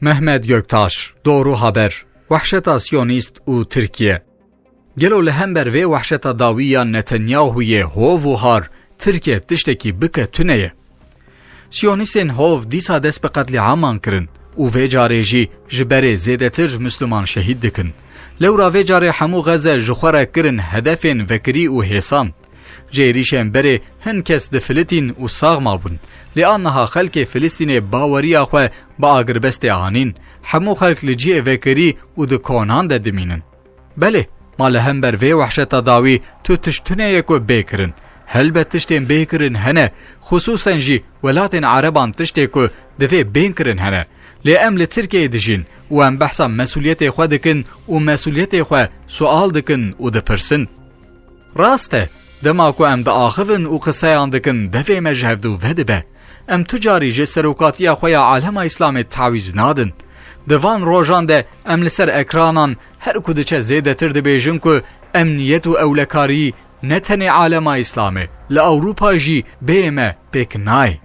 Mehmet Göktaş, Doğru Haber, Vahşeta Siyonist u Türkiye. Gelo lehember ve vahşeta dawiya Netanyahu'ye hov u har, Türkiye tişteki bike tüneye. Siyonistên hov dîsa dest bi qetlê aman kirin û vê carê jî ji berê zêdetir Müslüman şehîd dikin. Lewra vê carê hemû Geze ji xwe re kirin hedefên vekirî û hêsan. Ji êrişên berê hin kes di Filîtîn û sax mabûn. Lê aniha xelkê Filîstînê baweriya xwe bi agirbestê anîn. Hemû xelk li ciyê vekirî û di konan de dimînin. Belê, ma li hember vê wehşeta dawî tu tiştuneyê ku bê kirin. Helbet tiştên bê kirin hene, xusûsen jî welatên Ereban tiştê ku divê bên kirin hene. Lê em li Tirkiyeyê dijîn û em behsa mesuliyetê xwe dikin û mesuliyetê xwe sual dikin û dipirsin. Rast e, dema ku em diaxivin û qiseyan dikin devê me ji hevdû vedibe. Em tu carî ji serokatiya xwe ya alema İslamê tawîz nadin. Di van rojan de em li ser ekranan her ku diçe zêdetir dibêjin ku emniyet û ewlekarî ne tenê alema İslamê, li Ewropa jî bê me pêk nayê.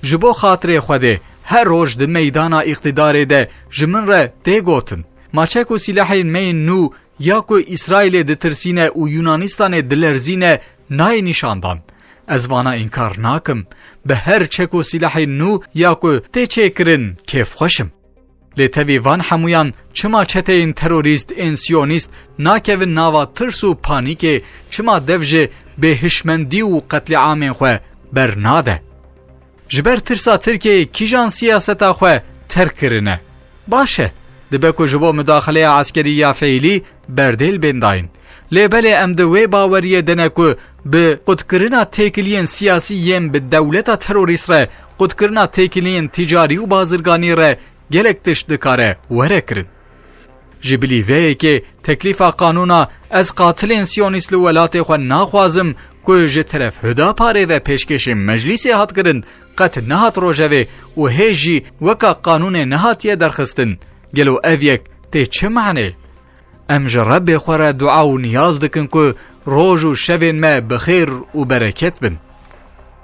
Ji bo xatirê Xwedê her roj di meydana îqtidarê de ji min re tê gotin. Ma çek û silahên me yên nû ya ku İsraîlê ditirsîne û Yunanistanê dilerzîne nayê nîşandan. Ez vana inkar nakim. Bi her çek û silahên nû ya ku tê çêkirin kêfxweşim. Lê tevî van hemûyan çima çeteyên terorîst ên Siyonîst nakevin nava tirs û panîkê çima dev ji bêhişmendî û qetlê amên xwe bernade. Ji ber tirsa Tirkiyeyê kîjan siyaseta xwe terk kirine? Baş e, dibe ku ji bo müdaxeleya askerî ya feîlî berdêl bên dayîn. Lê belê em di wê baweriyê dene ku bi qutkirina têkiliyên siyasî yên bi dewleta terorîst re qutkirina têkiliyên ticarî û bazirganî re gelek tiş dikare were kirin. Ji bilîveyekê teklîfa qanûna ez qatilên Siyonîst li welatê xwe naxwazim ku ji teref Hüdaparê ve pêşkêşên meclîsê hat kirin qet nehat rojevê û hê jî weka qanûnê nehatiye derxistin. Gelo ev yek tê çi manê? Em ji Rebbê xwe re dua û niyaz dikin ku roj û şevên me bi xêr û bereket bin.